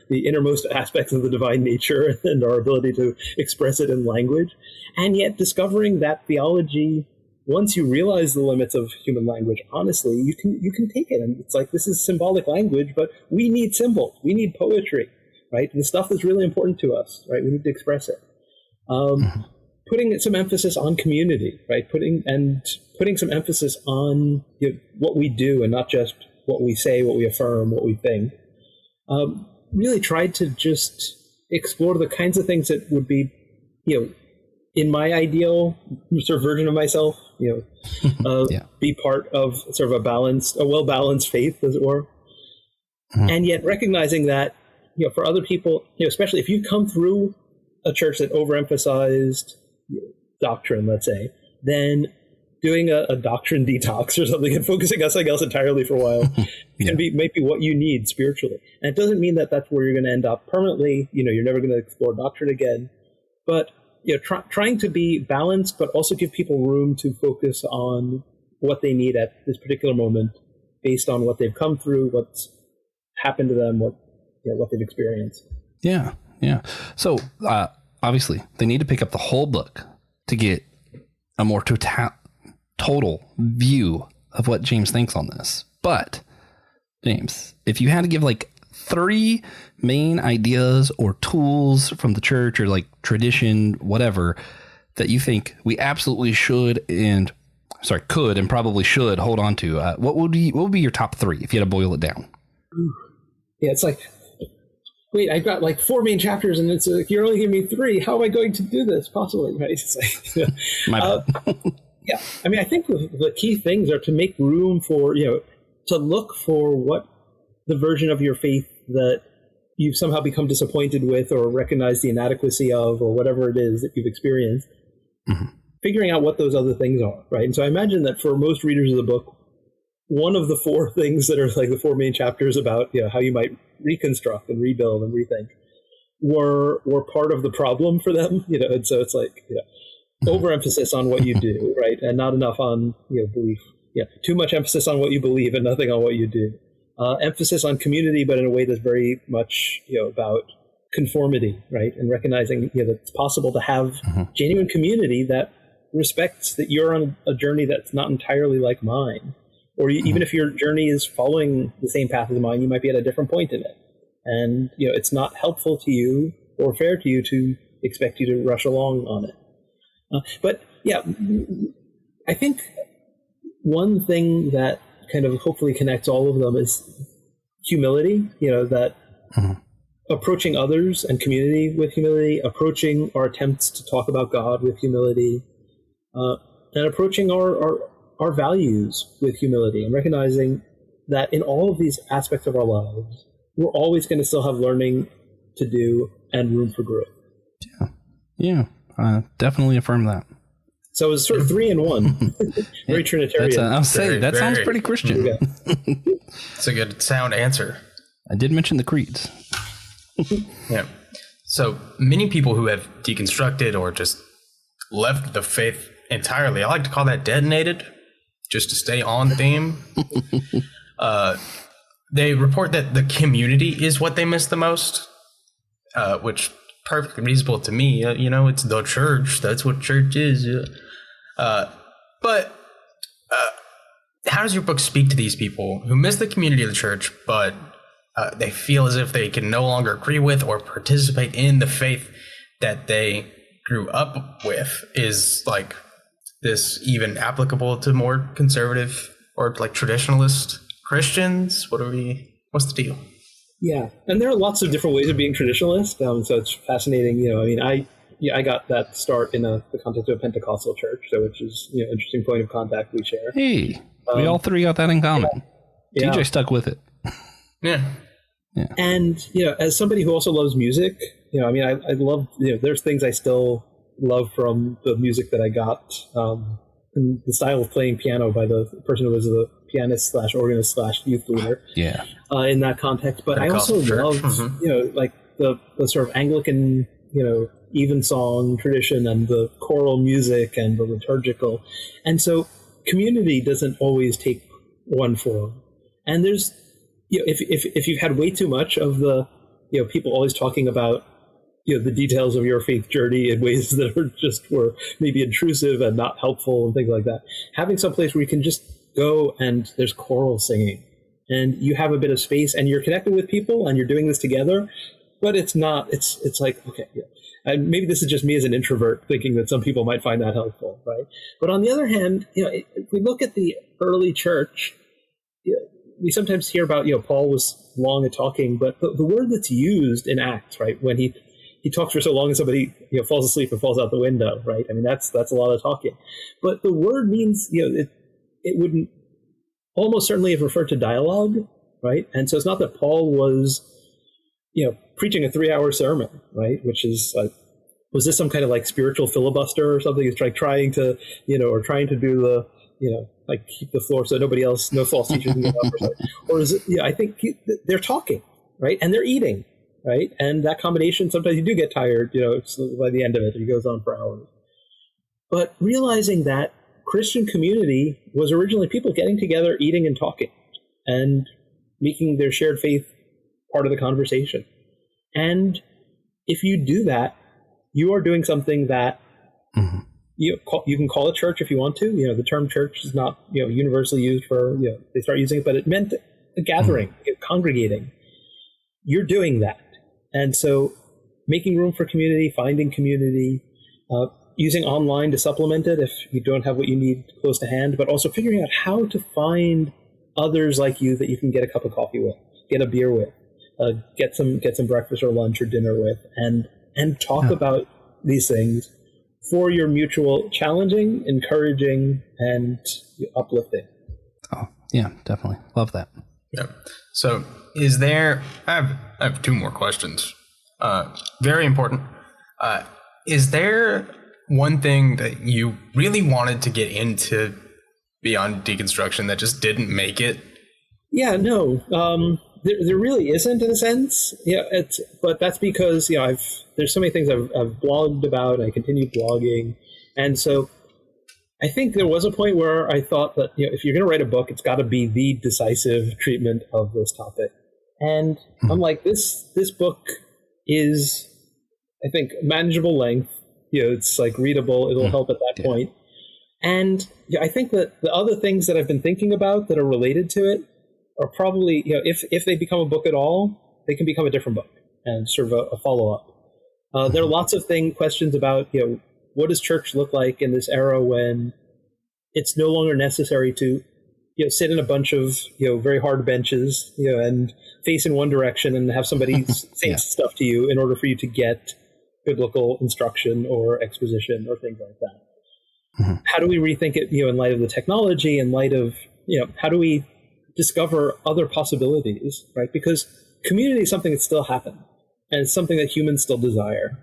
innermost aspects of the divine nature and our ability to express it in language, and yet discovering that theology, once you realize the limits of human language, honestly, you can take it, and it's like, this is symbolic language, but we need symbols, we need poetry, right? The stuff that's really important to us, right? We need to express it. Putting some emphasis on community, right? Putting some emphasis on what we do and not just what we say, what we affirm, what we think. Really tried to just explore the kinds of things that would be, in my ideal sort of version of myself, be part of sort of a well-balanced faith, as it were. And yet recognizing that, for other people, especially if you come through a church that overemphasized doctrine, let's say, then doing a doctrine detox or something and focusing on something else entirely for a while can be maybe what you need spiritually. And it doesn't mean that that's where you're going to end up permanently. You're never going to explore doctrine again. But trying to be balanced, but also give people room to focus on what they need at this particular moment, based on what they've come through, what's happened to them, what they've experienced. Yeah. So obviously, they need to pick up the whole book to get a more total view of what James thinks on this. But James, if you had to give like 3 main ideas or tools from the church or like tradition, whatever, that you think we absolutely could and probably should hold on to, what would be your top 3 if you had to boil it down? Yeah, it's like, wait, I've got like 4 main chapters, and it's like, you're only giving me 3. How am I going to do this possibly? Right? It's like, My bad. Yeah, I mean, I think the key things are to make room for, to look for what the version of your faith that you've somehow become disappointed with or recognize the inadequacy of, or whatever it is that you've experienced, figuring out what those other things are, right? And so I imagine that for most readers of the book, one of the 4 things that are like the 4 main chapters about how you might reconstruct and rebuild and rethink were part of the problem for them, and so it's like overemphasis on what you do, right, and not enough on belief. Too much emphasis on what you believe and nothing on what you do. Emphasis on community, but in a way that's very much about conformity, right, and recognizing that it's possible to have genuine community that respects that you're on a journey that's not entirely like mine, or even if your journey is following the same path as mine, you might be at a different point in it, and it's not helpful to you or fair to you to expect you to rush along on it. But I think one thing that kind of hopefully connects all of them is humility, that approaching others and community with humility, approaching our attempts to talk about God with humility, and approaching our values with humility, and recognizing that in all of these aspects of our lives, we're always going to still have learning to do and room for growth. Yeah. Definitely affirm that. So it's sort of 3 in 1. Very Trinitarian. I'll say that sounds pretty Christian. Yeah. It's a good sound answer. I did mention the creeds. Yeah. So many people who have deconstructed or just left the faith entirely, I like to call that detonated, just to stay on theme. They report that the community is what they miss the most, which perfectly reasonable to me. It's the church. That's what church is. But how does your book speak to these people who miss the community of the church, but they feel as if they can no longer agree with or participate in the faith that they grew up with? Is like this even applicable to more conservative or like traditionalist Christians? What's the deal? Yeah, and there are lots of different ways of being traditionalist. So it's fascinating. I got that start in the context of a Pentecostal church, so which is interesting point of contact we share. Hey, we all 3 got that in common. Yeah. TJ stuck with it. Yeah. And as somebody who also loves music, I love there's things I still love from the music that I got. And the style of playing piano by the person who was the pianist / organist / youth leader. Yeah. In that context, but I also love like the sort of Anglican evensong tradition and the choral music and the liturgical, and so community doesn't always take one form. And there's if you've had way too much of the people always talking about the details of your faith journey in ways that were maybe intrusive and not helpful and things like that. Having some place where you can just go and there's choral singing and you have a bit of space and you're connected with people and you're doing this together, but it's like, okay, yeah. And maybe this is just me as an introvert thinking that some people might find that helpful, right? But on the other hand, if we look at the early church, we sometimes hear about, Paul was long at talking, but the word that's used in Acts, right, when he talks for so long and somebody falls asleep and falls out the window, right? I mean, that's a lot of talking. But the word means, it wouldn't almost certainly have referred to dialogue, right? And so it's not that Paul was, preaching a 3-hour sermon, right? Which is was this some kind of like spiritual filibuster or something? It's like trying to, or trying to do like keep the floor so no false teachers can get up or something. Or is it, I think they're talking, right? And they're eating, right? And that combination, sometimes you do get tired, by the end of it goes on for hours. But realizing that Christian community was originally people getting together, eating and talking, and making their shared faith part of the conversation. And if you do that, you are doing something that you can call it church if you want to. The term church is not universally used for they start using it, but it meant a gathering, congregating. You're doing that, and so making room for community, finding community, using online to supplement it if you don't have what you need close to hand, but also figuring out how to find others like you that you can get a cup of coffee with, get a beer with, get some breakfast or lunch or dinner with, and talk about these things for your mutual challenging, encouraging, and uplifting. Oh, yeah, definitely. Love that. Yeah. So I have two more questions. Very important. Is there one thing that you really wanted to get into beyond deconstruction that just didn't make it? Yeah, no. There really isn't, in a sense. But that's because there's so many things I've blogged about, and I continue blogging, and so I think there was a point where I thought that if you're going to write a book, it's got to be the decisive treatment of this topic. And I'm like, this book is, I think, manageable length. It's like readable. It'll help at that point. And I think that the other things that I've been thinking about that are related to it are probably, if they become a book at all, they can become a different book and sort of a follow-up. There are lots of questions about, what does church look like in this era when it's no longer necessary to, sit in a bunch of, very hard benches, and face in one direction and have somebody say stuff to you in order for you to get biblical instruction or exposition or things like that. How do we rethink it, in light of the technology, in light of, how do we discover other possibilities, right? Because community is something that still happens, and it's something that humans still desire.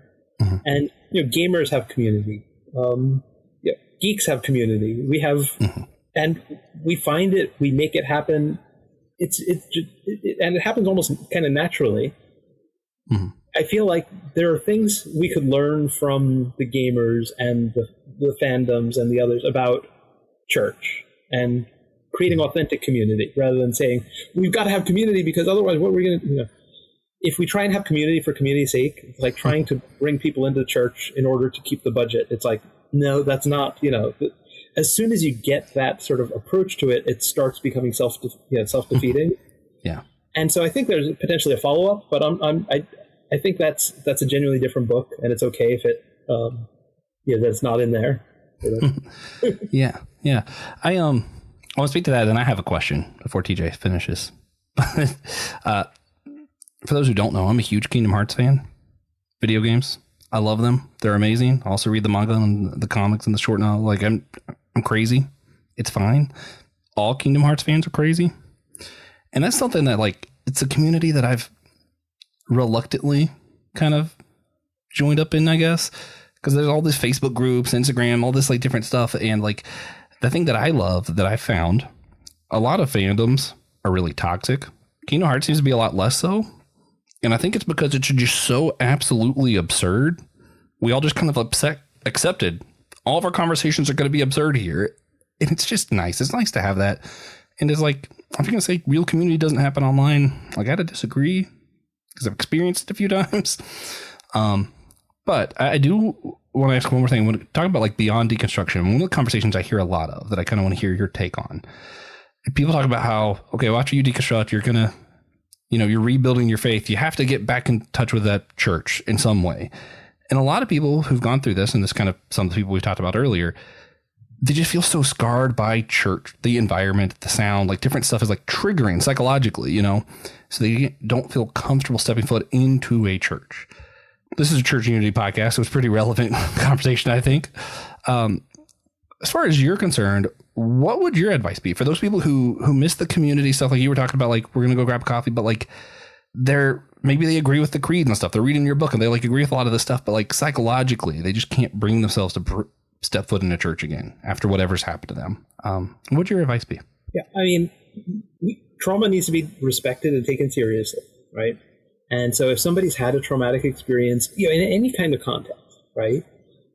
And gamers have community, geeks have community. We have, and we find it, we make it happen. And it happens almost kind of naturally. I feel like there are things we could learn from the gamers and the fandoms and the others about church and creating authentic community, rather than saying we've got to have community because otherwise what we're going to, if we try and have community for community's sake, it's like trying to bring people into church in order to keep the budget. It's like, no, that's not, as soon as you get that sort of approach to it, it starts becoming self-defeating. Yeah. And so I think there's potentially a follow-up, but I think that's a genuinely different book, and it's okay if it, that's not in there. Yeah. I want to speak to that, and I have a question before TJ finishes. For those who don't know, I'm a huge Kingdom Hearts fan. Video games, I love them. They're amazing. I also read the manga and the comics and the short novel. Like I'm crazy. It's fine. All Kingdom Hearts fans are crazy, and that's something that it's a community that I've reluctantly kind of joined up in, I guess, because there's all these Facebook groups, Instagram, all this different stuff, and the thing that I love that I found, a lot of fandoms are really toxic. Kingdom Hearts seems to be a lot less so. And I think it's because it's just so absolutely absurd. We all just kind of accepted all of our conversations are going to be absurd here. And it's just nice. It's nice to have that. And it's if you're going to say real community doesn't happen online, I got to disagree because I've experienced it a few times. But I do want to ask one more thing. When talking about beyond deconstruction, one of the conversations I hear a lot of that I kind of want to hear your take on, people talk about how, okay, well, after you deconstruct, you're going to, you're rebuilding your faith. You have to get back in touch with that church in some way. And a lot of people who've gone through this, and this kind of some of the people we've talked about earlier, they just feel so scarred by church, the environment, the sound, different stuff is triggering psychologically, so they don't feel comfortable stepping foot into a church. This is a church unity podcast, so it's a pretty relevant conversation, I think. As far as you're concerned, what would your advice be for those people who miss the community stuff, like you were talking about, we're going to go grab a coffee, but maybe they agree with the creed and stuff. They're reading your book and they agree with a lot of this stuff, but psychologically, they just can't bring themselves to step foot in a church again after whatever's happened to them. What would your advice be? Yeah, I mean, trauma needs to be respected and taken seriously, right? And so if somebody's had a traumatic experience, in any kind of context, right?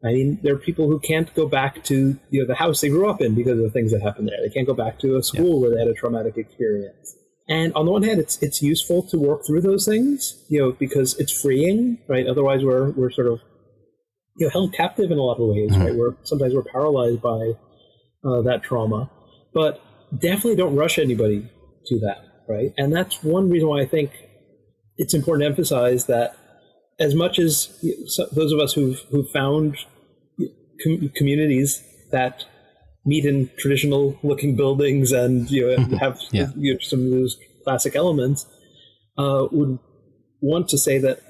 I mean, there are people who can't go back to the house they grew up in because of the things that happened there. They can't go back to a school where they had a traumatic experience. And on the one hand, it's useful to work through those things, because it's freeing, right? Otherwise, we're sort of held captive in a lot of ways, right? Sometimes we're paralyzed by that trauma, but definitely don't rush anybody to that, right? And that's one reason why I think it's important to emphasize that as much as those of us who've found communities that meet in traditional looking buildings and have some of those classic elements, would want to say that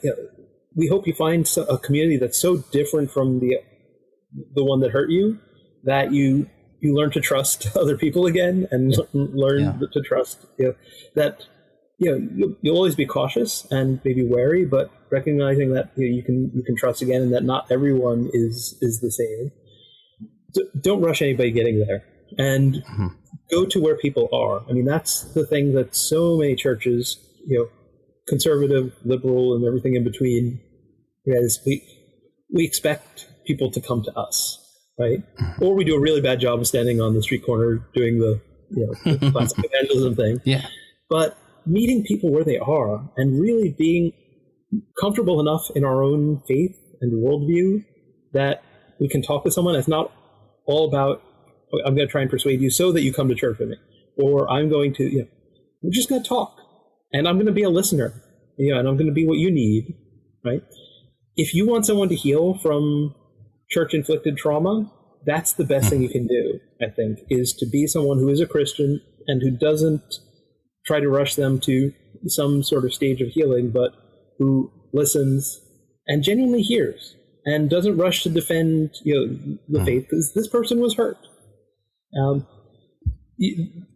we hope you find a community that's so different from the one that hurt you that you learn to trust other people again and learn to trust that you'll always be cautious and maybe wary, but recognizing that you can trust again and that not everyone is the same. Don't rush anybody getting there, and go to where people are. I mean, that's the thing that so many churches, conservative, liberal, and everything in between, is we expect people to come to us, right? Or we do a really bad job of standing on the street corner doing the the classic evangelism thing. Yeah. But meeting people where they are and really being comfortable enough in our own faith and worldview that we can talk with someone. It's not all about, I'm going to try and persuade you so that you come to church with me, or I'm going to, we're just going to talk, and I'm going to be a listener, and I'm going to be what you need, right? If you want someone to heal from church-inflicted trauma, that's the best thing you can do, I think, is to be someone who is a Christian and who doesn't try to rush them to some sort of stage of healing, but who listens and genuinely hears and doesn't rush to defend the faith because this person was hurt.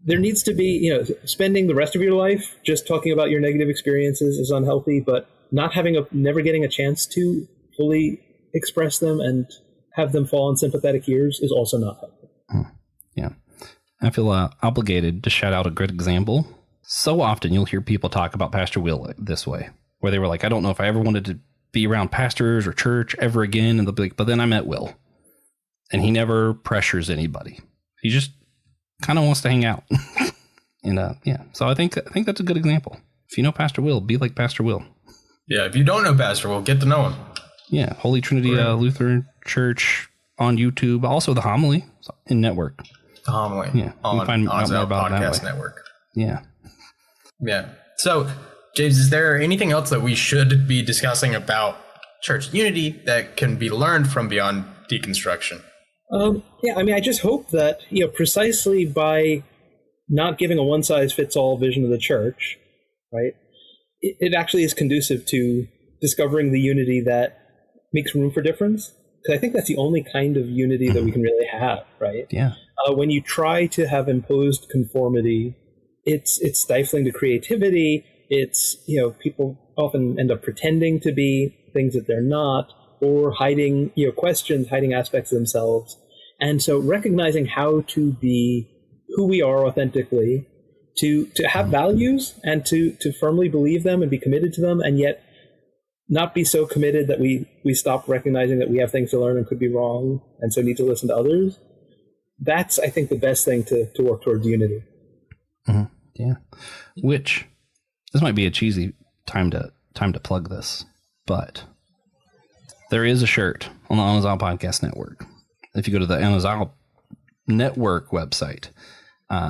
There needs to be, spending the rest of your life just talking about your negative experiences is unhealthy, but never getting a chance to fully express them and have them fall on sympathetic ears is also not healthy. Yeah. I feel obligated to shout out a good example. So often you'll hear people talk about Pastor Will this way, where they were like, I don't know if I ever wanted to be around pastors or church ever again. And they'll be like, but then I met Will, and he never pressures anybody. He just kind of wants to hang out. And so I think that's a good example. If you know Pastor Will, be like Pastor Will. Yeah, if you don't know Pastor Will, get to know him. Yeah, Holy Trinity Lutheran Church on YouTube, also the Homily in Network. The Homily, yeah, on you can find out more about Podcast Network. Yeah. So, James, is there anything else that we should be discussing about church unity that can be learned from beyond deconstruction? I just hope that precisely by not giving a one-size-fits-all vision of the church, right, it actually is conducive to discovering the unity that makes room for difference. Because I think that's the only kind of unity that we can really have, right? Yeah. When you try to have imposed conformity, it's stifling to creativity. It's, people often end up pretending to be things that they're not, or hiding, questions, hiding aspects of themselves. And so recognizing how to be who we are authentically, to have values and to firmly believe them and be committed to them, and yet not be so committed that we stop recognizing that we have things to learn and could be wrong, and so need to listen to others. That's, I think, the best thing to work towards unity. Mm-hmm. Yeah. Which, this might be a cheesy time to plug this, but there is a shirt on the Amazon Podcast Network. If you go to the Amazon Network website,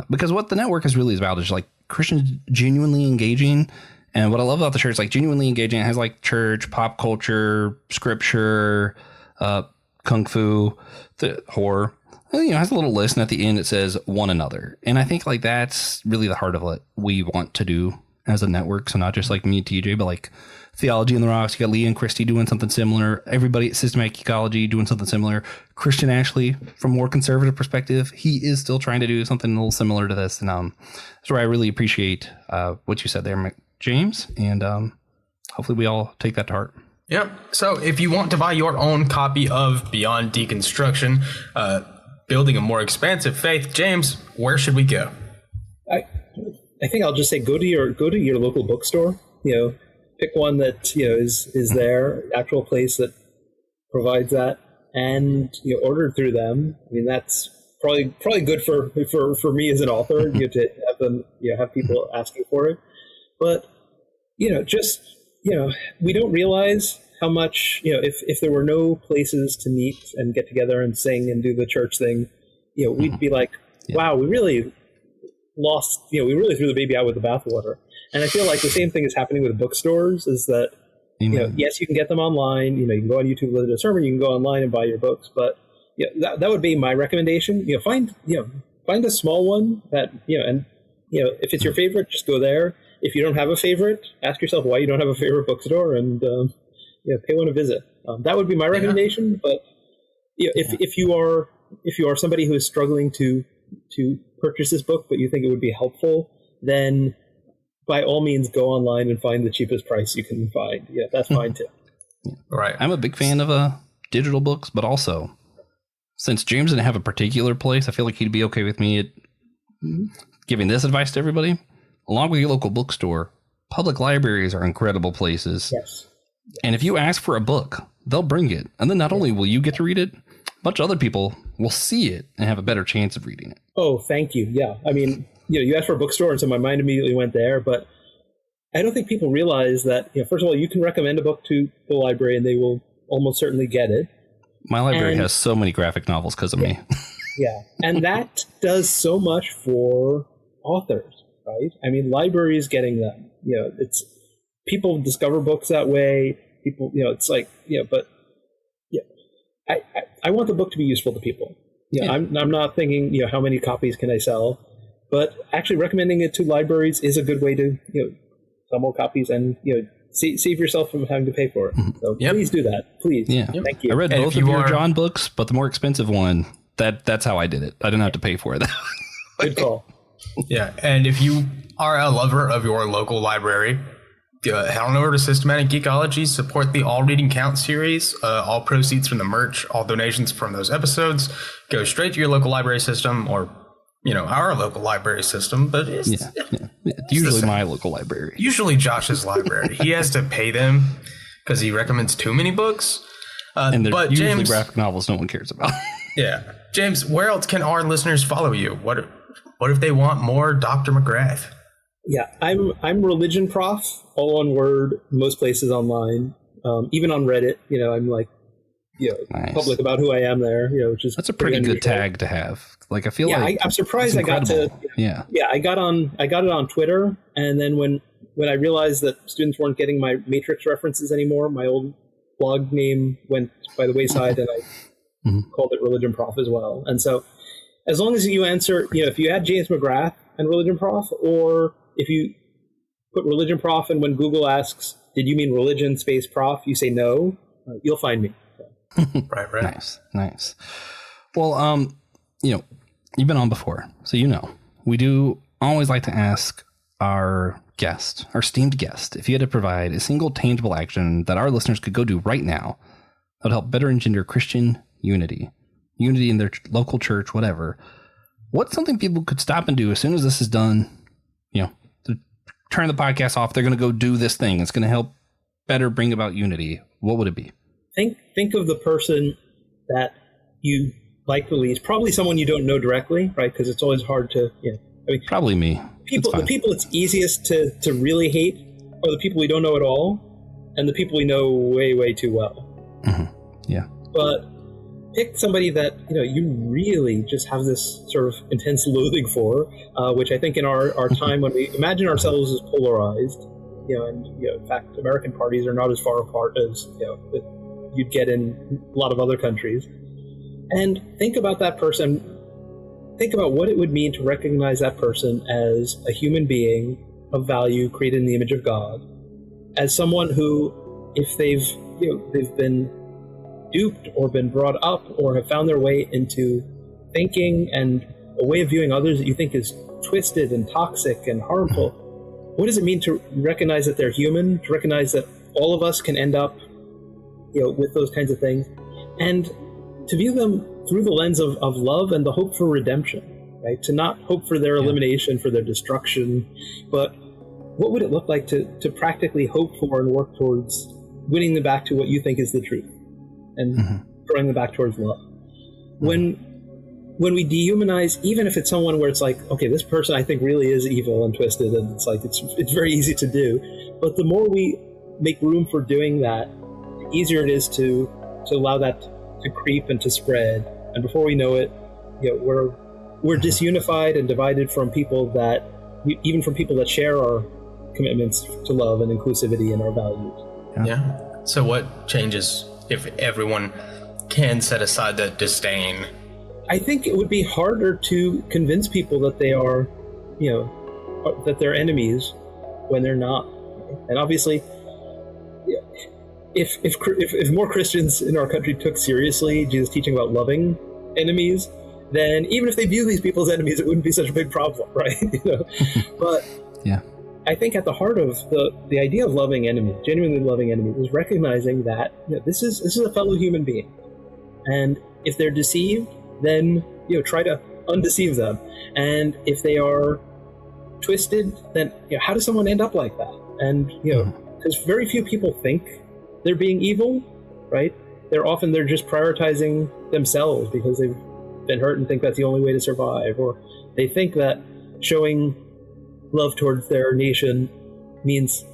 because what the network is really about is like Christians genuinely engaging. And what I love about the shirt is like genuinely engaging. It has like church, pop culture, scripture, kung fu, horror. It has a little list, and at the end it says one another. And I think like that's really the heart of what we want to do as a network. So not just like me and TJ, but like Theology in the Rocks. You got Lee and Christy doing something similar. Everybody at Systematic Ecology doing something similar. Christian Ashley, from a more conservative perspective, he is still trying to do something a little similar to this. And that's where I really appreciate what you said there, James. And hopefully we all take that to heart. Yep. So if you want to buy your own copy of Beyond Deconstruction, Building a More Expansive Faith, James, where should we go? I think I'll just say go to your local bookstore. Pick one that is there, actual place that provides that, and order it through them. I mean, that's probably good for me as an author. To have them have people asking for it, but we don't realize how much if there were no places to meet and get together and sing and do the church thing, we'd be like, wow, we really lost, we really threw the baby out with the bathwater. And I feel like the same thing is happening with bookstores, is that, yes, you can get them online, you can go on YouTube, listen to a sermon, you can go online and buy your books, but that would be my recommendation. Find a small one that, and if it's your favorite, just go there. If you don't have a favorite, ask yourself why you don't have a favorite bookstore and, pay one a visit. That would be my recommendation. But if you are somebody who is struggling to purchase this book, but you think it would be helpful, then by all means go online and find the cheapest price you can find. Yeah, that's fine too. Right. I'm a big fan of digital books, but also since James didn't have a particular place, I feel like he'd be okay with me giving this advice to everybody. Along with your local bookstore, public libraries are incredible places. Yes. And if you ask for a book, they'll bring it. And then not only will you get to read it, a bunch of other people will see it and have a better chance of reading it. Oh, thank you. Yeah. I mean, you asked for a bookstore, and so my mind immediately went there. But I don't think people realize that, first of all, you can recommend a book to the library and they will almost certainly get it. My library has so many graphic novels because of me. Yeah. And that does so much for authors, right? I mean, libraries getting them, it's people discover books that way. People, it's like, but I want the book to be useful to people. I'm not thinking, how many copies can I sell, but actually recommending it to libraries is a good way to, sell more copies and, save yourself from having to pay for it. So please do that. Please. Yeah. Thank you. I read both of your John books, but the more expensive one, that's how I did it. I didn't have to pay for it. Good call. Yeah. And if you are a lover of your local library, head on over to Systematic Geekology, support the All Reading Count series. All proceeds from the merch, all donations from those episodes go straight to your local library system, or our local library system. But it's usually my local library. Usually Josh's library. He has to pay them because he recommends too many books. And they're usually James, graphic novels no one cares about. Yeah, James, where else can our listeners follow you? What if they want more Dr. McGrath? Yeah, I'm Religion Prof, all one word, most places online, even on Reddit. I'm like, nice. Public about who I am there. Which is that's a pretty good tag to have. Like, I feel like I'm surprised I got to. Yeah, I got it on Twitter, and then when I realized that students weren't getting my Matrix references anymore, my old blog name went by the wayside, and I called it Religion Prof as well. And so, as long as you answer, if you had James McGrath and Religion Prof, or if you put Religion Prof, and when Google asks, did you mean religion space prof, you say no, you'll find me. So. Right. Nice. Well, you've been on before, so we do always like to ask our esteemed guest, if you had to provide a single tangible action that our listeners could go do right now that would help better engender Christian unity in their local church, whatever. What's something people could stop and do as soon as this is done? To turn the podcast off, they're going to go do this thing. It's going to help better bring about unity. What would it be? Think of the person that you like the least. Probably someone you don't know directly, right? Because it's always hard to. Probably me. The people it's easiest to really hate are the people we don't know at all, and the people we know way, way too well. Mm-hmm. Yeah. But pick somebody that you really just have this sort of intense loathing for, which I think in our time when we imagine ourselves as polarized, and in fact American parties are not as far apart as you'd get in a lot of other countries, and think about that person. Think about what it would mean to recognize that person as a human being of value, created in the image of God, as someone who, if they've been duped or been brought up or have found their way into thinking and a way of viewing others that you think is twisted and toxic and harmful, what does it mean to recognize that they're human, to recognize that all of us can end up with those kinds of things, and to view them through the lens of love and the hope for redemption, right? To not hope for their elimination, for their destruction, but what would it look like to practically hope for and work towards winning them back to what you think is the truth, and drawing them back towards love. When we dehumanize, even if it's someone where it's like, okay, this person I think really is evil and twisted, and it's like it's very easy to do, but the more we make room for doing that, the easier it is to allow that to creep and to spread. And before we know it, we're disunified and divided from people that, even from people that share our commitments to love and inclusivity and our values. Yeah. So what changes if everyone can set aside that disdain? I think it would be harder to convince people that they are, that they're enemies when they're not. And obviously, if more Christians in our country took seriously Jesus' teaching about loving enemies, then even if they view these people as enemies, it wouldn't be such a big problem, right? But yeah, I think at the heart of the idea of loving enemies, genuinely loving enemies, is recognizing that this is a fellow human being, and if they're deceived, then try to undeceive them, and if they are twisted, then how does someone end up like that? And because very few people think they're being evil, right? They're just prioritizing themselves because they've been hurt and think that's the only way to survive, or they think that showing love towards their nation means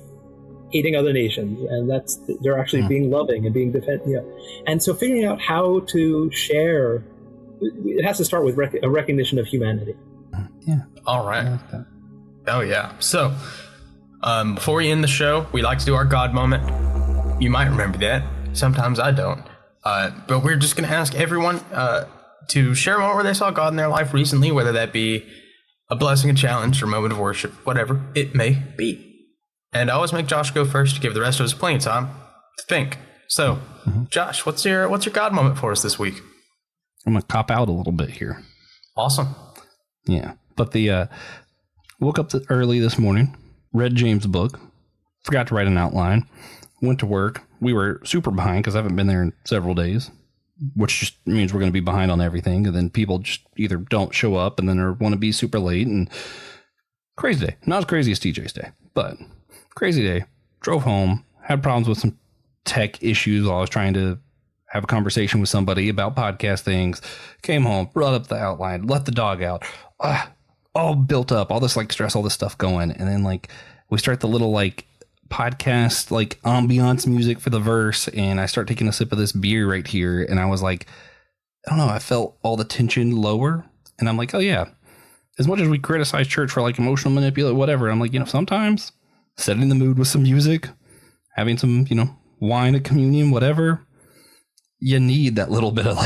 hating other nations, and they're actually being loving and being And so figuring out how to share, it has to start with a recognition of humanity. Yeah. All right. I like that. Oh yeah. So before we end the show, we like to do our God moment. You might remember that. Sometimes I don't. But we're just going to ask everyone to share a moment where they saw God in their life recently, whether that be a blessing, a challenge, or a moment of worship, whatever it may be. And I always make Josh go first to give the rest of us plenty of time to think. So, Josh, what's your God moment for us this week? I'm going to cop out a little bit here. Awesome. Yeah. But woke up early this morning, read James' book, forgot to write an outline, went to work. We were super behind because I haven't been there in several days, which just means we're going to be behind on everything. And then people just either don't show up and then want to be super late, and crazy day. Not as crazy as TJ's day, but crazy day. Drove home, had problems with some tech issues while I was trying to have a conversation with somebody about podcast things. Came home, brought up the outline, let the dog out. All built up, all this stress, all this stuff going. And then we start the little podcast ambiance music for the verse, and I start taking a sip of this beer right here, and I was I don't know, I felt all the tension lower, and I'm like, oh yeah, as much as we criticize church for emotional manipulation, whatever, I'm sometimes setting the mood with some music, having some wine at communion, whatever, you need that little bit of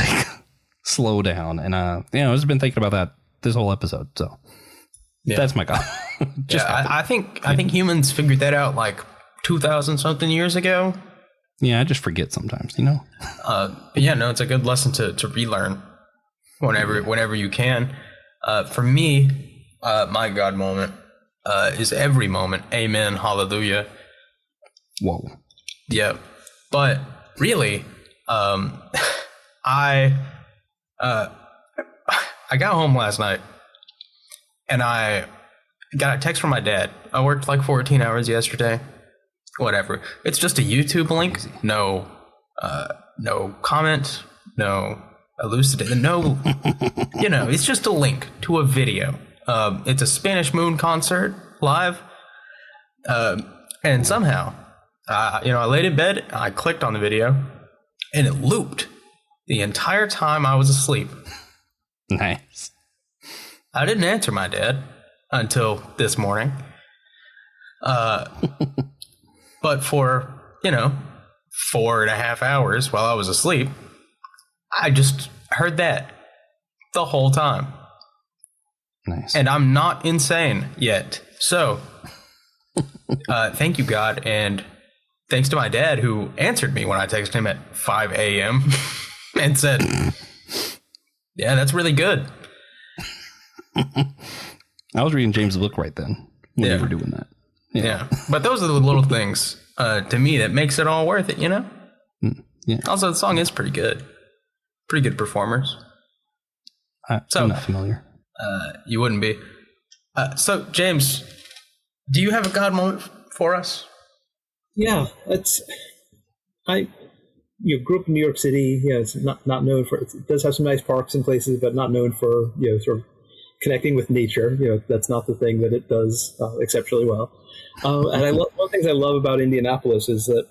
slow down. And I've just been thinking about that this whole episode, so that's my God. I think humans figured that out 2,000 something years ago. Yeah, I just forget sometimes, But yeah, no, it's a good lesson to relearn whenever you can. For me, my God moment is every moment. Amen. Hallelujah. Whoa. Yeah. But really, I got home last night and I got a text from my dad. I worked 14 hours yesterday. Whatever. It's just a YouTube link. No comment. No elucidate. No, it's just a link to a video. It's a Spanish Moon concert live. And somehow, I laid in bed, I clicked on the video, and it looped the entire time I was asleep. Nice. I didn't answer my dad until this morning. But for, 4.5 hours while I was asleep, I just heard that the whole time. Nice. And I'm not insane yet. So, thank you, God. And thanks to my dad, who answered me when I texted him at 5 a.m. and said, yeah, that's really good. I was reading James' book right then when you were doing that. Yeah. But those are the little things to me that makes it all worth it, Yeah. Also, the song is pretty good. Pretty good performers. I'm not familiar. You wouldn't be. So, James, do you have a God moment for us? Yeah, I grew up in New York City. It's not known for, it does have some nice parks and places, but not known for, sort of connecting with nature. That's not the thing that it does exceptionally well. And one of the things I love about Indianapolis is that,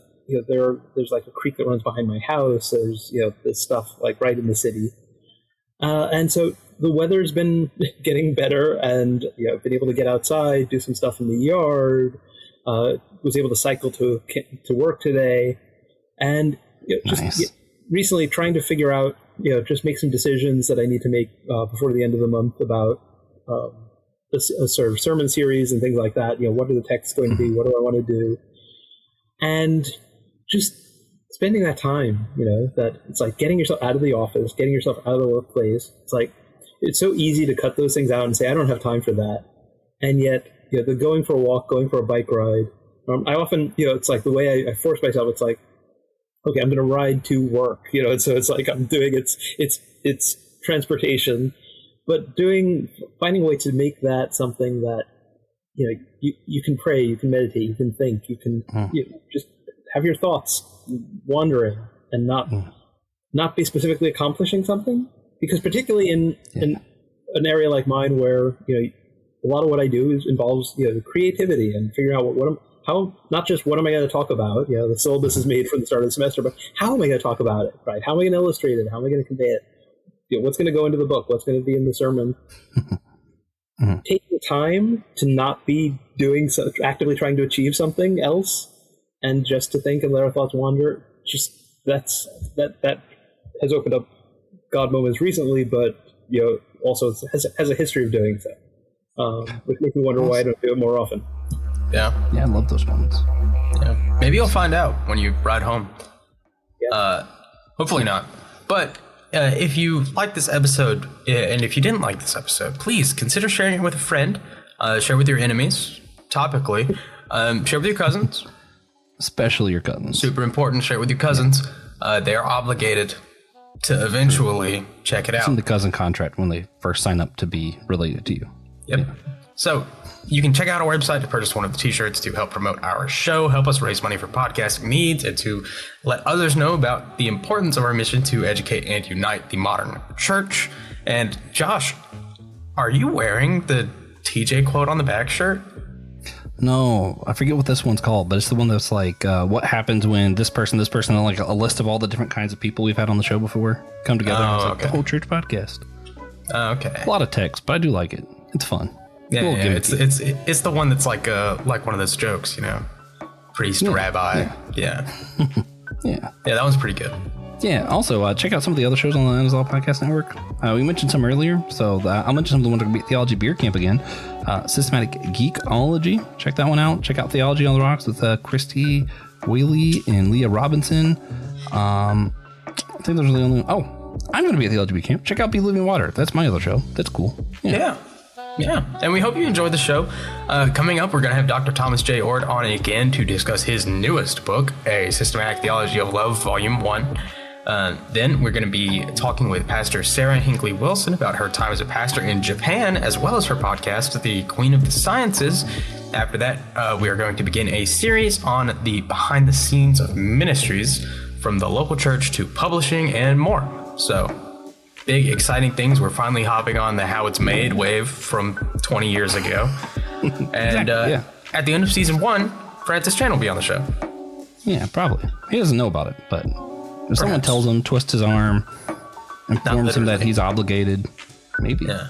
there's like a creek that runs behind my house. There's, this stuff like right in the city. And so the weather's been getting better, and, I've been able to get outside, do some stuff in the yard, was able to cycle to work today. And just recently trying to figure out, just make some decisions that I need to make before the end of the month about a sort of sermon series and things like that. What are the texts going to be? What do I want to do? And just spending that time, that it's like getting yourself out of the office, getting yourself out of the workplace. It's like, it's so easy to cut those things out and say, I don't have time for that. And yet, the going for a walk, going for a bike ride, I often, it's like the way I force myself, it's like, okay, I'm going to ride to work, and so it's like I'm doing it's transportation, but finding a way to make that something that, you can pray, you can meditate, you can think, you can just have your thoughts wandering and not be specifically accomplishing something. Because particularly in an area like mine where, a lot of what I do involves, creativity and figuring out not just what am I going to talk about? The syllabus is made for the start of the semester, but how am I going to talk about it, right? How am I going to illustrate it? How am I going to convey it? What's going to go into the book? What's going to be in the sermon? Taking time to not be doing actively trying to achieve something else, and just to think and let our thoughts wander. Just that has opened up God moments recently, but also has a history of doing so, which makes me wonder why I don't do it more often. Yeah, I love those moments. Yeah, maybe you'll find out when you ride home. Yeah. Hopefully not. But if you like this episode, and if you didn't like this episode, please consider sharing it with a friend. Share with your enemies, topically. Share with your cousins. Especially your cousins. Super important. Share with your cousins. They are obligated to eventually check it out. It's in the cousin contract when they first sign up to be related to you. Yep. Yeah. So you can check out our website to purchase one of the t-shirts to help promote our show, help us raise money for podcasting needs, and to let others know about the importance of our mission to educate and unite the modern church. And Josh, are you wearing the TJ quote on the back shirt? No, I forget what this one's called, but it's the one that's like, what happens when this person, and like a list of all the different kinds of people we've had on the show before come together. Oh, and it's like okay. The whole church podcast. Okay. A lot of text, but I do like it. It's fun. Yeah, it's the one that's like one of those jokes, priest, rabbi. Yeah. Yeah, that one's pretty good. Yeah. Also, check out some of the other shows on the Anazal Podcast Network. We mentioned some earlier, so I'll mention some of the ones at Theology Beer Camp again. Systematic Geekology. Check that one out. Check out Theology on the Rocks with Christy Whaley and Leah Robinson. I think those are the only. Oh, I'm going to be at Theology Beer Camp. Check out Be Living Water. That's my other show. That's cool. Yeah, and we hope you enjoyed the show. Coming up, we're going to have Dr. Thomas J. Ord on again to discuss his newest book, A Systematic Theology of Love, Volume 1. Then we're going to be talking with Pastor Sarah Hinckley Wilson about her time as a pastor in Japan, as well as her podcast, The Queen of the Sciences. After that, we are going to begin a series on the behind the scenes of ministries, from the local church to publishing and more. So, big, exciting things. We're finally hopping on the How It's Made wave from 20 years ago. And at the end of season 1, Francis Chan will be on the show. Yeah, probably. He doesn't know about it, but if someone tells him, twists his arm, informs him that he's obligated, maybe. Yeah.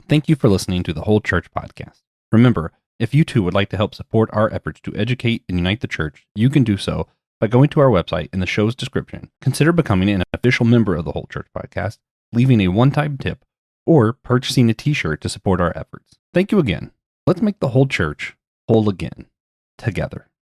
Thank you for listening to the Whole Church Podcast. Remember, if you too would like to help support our efforts to educate and unite the church, you can do so by going to our website in the show's description. Consider becoming an official member of the Whole Church Podcast, leaving a one-time tip, or purchasing a t-shirt to support our efforts. Thank you again. Let's make the whole church whole again, together.